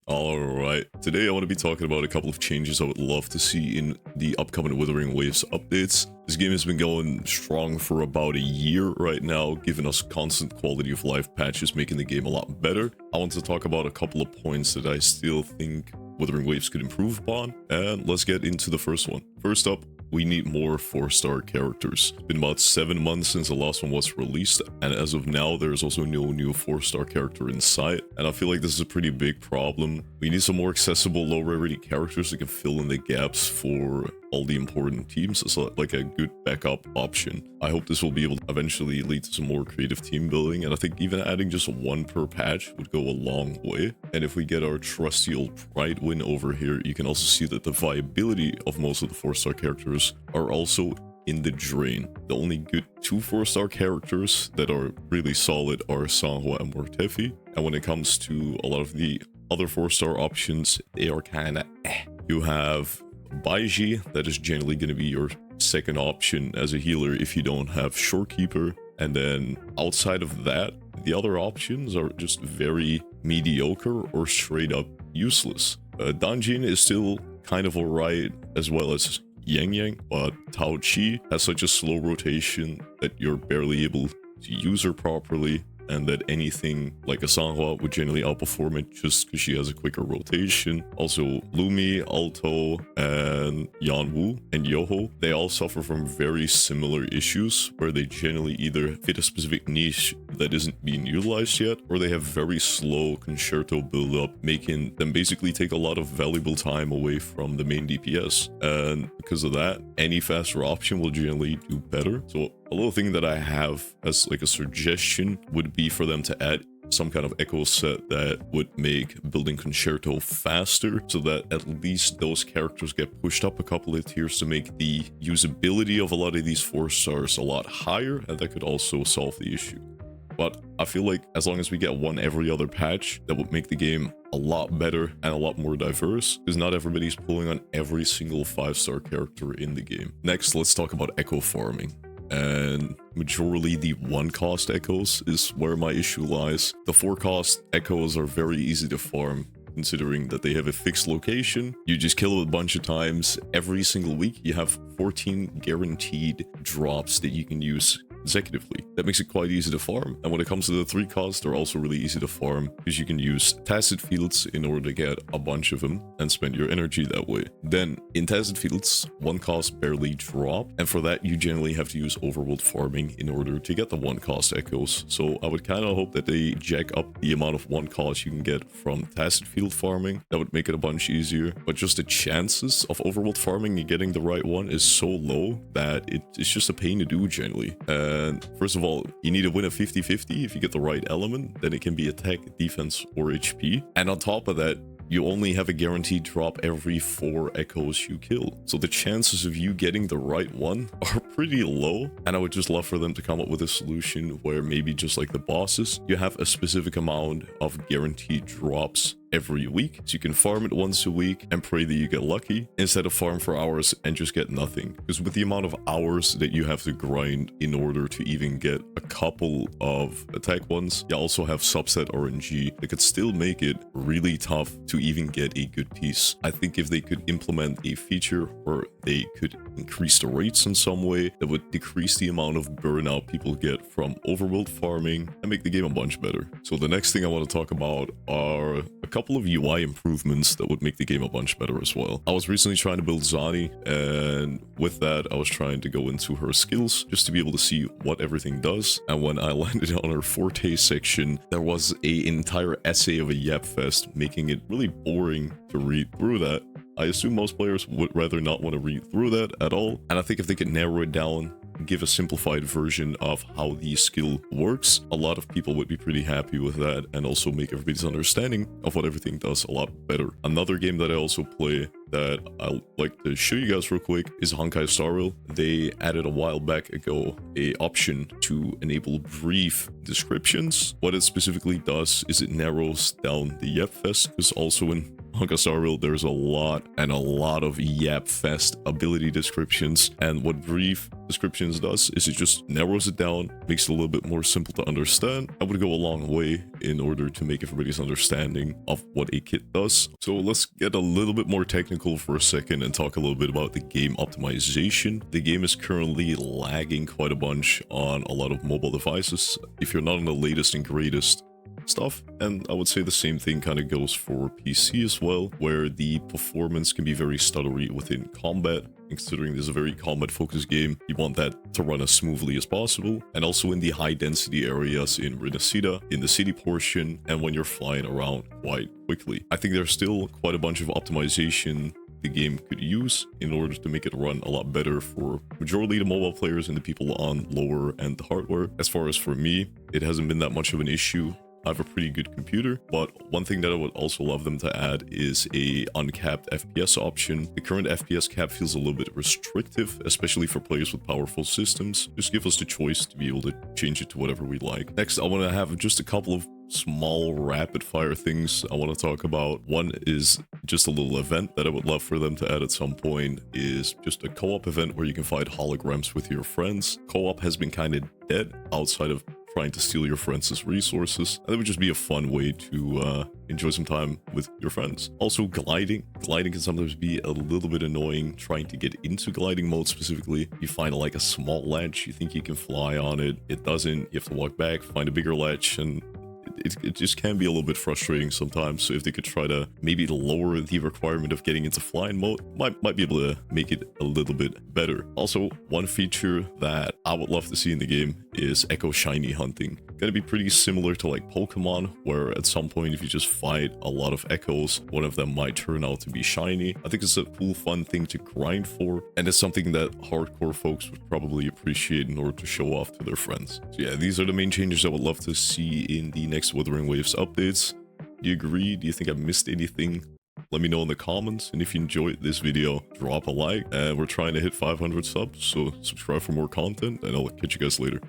Alright, today I want to be talking about a couple of changes I would love to see in the upcoming Wuthering Waves updates. This game has been going strong for about a year right now, giving us constant quality of life patches, making the game a lot better. I want to talk about a couple of points that I still think Wuthering Waves could improve upon, and let's get into the first one. First up, we need more 4-star characters. It's been about 7 months since the last one was released, and as of now, there's also no new 4-star character in sight, and I feel like this is a pretty big problem. We need some more accessible, low-rarity characters that can fill in the gaps for all the important teams as like a good backup option. I hope this will be able to eventually lead to some more creative team building, and I think even adding just one per patch would go a long way. And if we get our trusty old Pride win over here, you can also see that the viability of most of the 4-star characters are also in the drain. The only good 2 4-star characters that are really solid are Sanhua and Mortefi, and when it comes to a lot of the other 4-star options, they are kinda You have Baiji, that is generally going to be your second option as a healer if you don't have Shorekeeper, and then outside of that, the other options are just very mediocre or straight up useless. Danjin is still kind of alright, as well as Yang Yang, but Tao Chi has such a slow rotation that you're barely able to use her properly, and that anything like a Sanhua would generally outperform it just because she has a quicker rotation. Also, Lumi, Alto, and Yanwu and Yoho, they all suffer from very similar issues where they generally either fit a specific niche that isn't being utilized yet, or they have very slow concerto build-up, making them basically take a lot of valuable time away from the main DPS. And because of that, any faster option will generally do better. So a little thing that I have as like a suggestion would be for them to add some kind of echo set that would make building concerto faster, so that at least those characters get pushed up a couple of tiers to make the usability of a lot of these 4 stars a lot higher, and that could also solve the issue. But I feel like as long as we get one every other patch, that would make the game a lot better and a lot more diverse, because not everybody's pulling on every single 5-star character in the game. Next, let's talk about echo farming. And majorly the 1-cost echoes is where my issue lies. The 4-cost echoes are very easy to farm, considering that they have a fixed location. You just kill it a bunch of times. Every single week you have 14 guaranteed drops that you can use consecutively. That makes it quite easy to farm. And when it comes to the 3-cost, they're also really easy to farm because you can use tacit fields in order to get a bunch of them and spend your energy that way. Then in tacit fields, 1-cost barely drop, and for that you generally have to use overworld farming in order to get the 1-cost echoes. So I would kind of hope that they jack up the amount of 1-cost you can get from tacit field farming. That would make it a bunch easier, but just the chances of overworld farming and getting the right one is so low that it's just a pain to do generally. And first of all, you need to win a 50-50. If you get the right element, then it can be attack, defense, or HP. And on top of that, you only have a guaranteed drop every 4 echoes you kill. So the chances of you getting the right one are pretty low. And I would just love for them to come up with a solution where maybe just like the bosses, you have a specific amount of guaranteed drops every week, so you can farm it once a week and pray that you get lucky, instead of farm for hours and just get nothing. Because with the amount of hours that you have to grind in order to even get a couple of attack ones, you also have subset RNG that could still make it really tough to even get a good piece. I think if they could implement a feature where they could increase the rates in some way, that would decrease the amount of burnout people get from overworld farming and make the game a bunch better. So the next thing I want to talk about are a couple of UI improvements that would make the game a bunch better as well. I was recently trying to build Zani, and with that I was trying to go into her skills just to be able to see what everything does. And when I landed on her forte section, there was an entire essay of a yap fest, making it really boring to read through that. I assume most players would rather not want to read through that at all, and I think if they could narrow it down, give a simplified version of how the skill works, a lot of people would be pretty happy with that, and also make everybody's understanding of what everything does a lot better. Another game that I also play that I'd like to show you guys real quick is Honkai Star Rail. They added a while back ago a option to enable brief descriptions. What it specifically does is it narrows down the YEP fest, because also in on Gasarville, there's a lot of yap fest ability descriptions, and what brief descriptions does is it just narrows it down, makes it a little bit more simple to understand. That would go a long way in order to make everybody's understanding of what a kit does. So let's get a little bit more technical for a second and talk a little bit about the game optimization. The game is currently lagging quite a bunch on a lot of mobile devices if you're not on the latest and greatest stuff, and I would say the same thing kind of goes for PC as well, where the performance can be very stuttery within combat. Considering this is a very combat focused game, you want that to run as smoothly as possible, and also in the high density areas in Renacida, in the city portion, and when you're flying around quite quickly. I think there's still quite a bunch of optimization the game could use in order to make it run a lot better for majority of the mobile players and the people on lower end hardware. As far as for me, it hasn't been that much of an issue. I have a pretty good computer, but one thing that I would also love them to add is a uncapped FPS option. The current FPS cap feels a little bit restrictive, especially for players with powerful systems. Just give us the choice to be able to change it to whatever we like. Next, I want to have just a couple of small rapid fire things I want to talk about. One is just a little event that I would love for them to add at some point, is just a co-op event where you can fight holograms with your friends. Co-op has been kind of dead outside of trying to steal your friends' resources, and that would just be a fun way to enjoy some time with your friends. Also, gliding can sometimes be a little bit annoying. Trying to get into gliding mode specifically, you find like a small ledge, you think you can fly on it, it doesn't, you have to walk back, find a bigger ledge, and it just can be a little bit frustrating sometimes. So if they could try to maybe lower the requirement of getting into flying mode, might be able to make it a little bit better. Also, one feature that I would love to see in the game is echo shiny hunting. Gonna be pretty similar to like Pokemon, where at some point if you just fight a lot of echoes, one of them might turn out to be shiny. I think it's a cool fun thing to grind for, and it's something that hardcore folks would probably appreciate in order to show off to their friends. So yeah, these are the main changes I would love to see in the next Wuthering Waves updates. Do you agree? Do you think I missed anything? Let me know in the comments, and if you enjoyed this video, drop a like, and we're trying to hit 500 subs, so subscribe for more content, and I'll catch you guys later.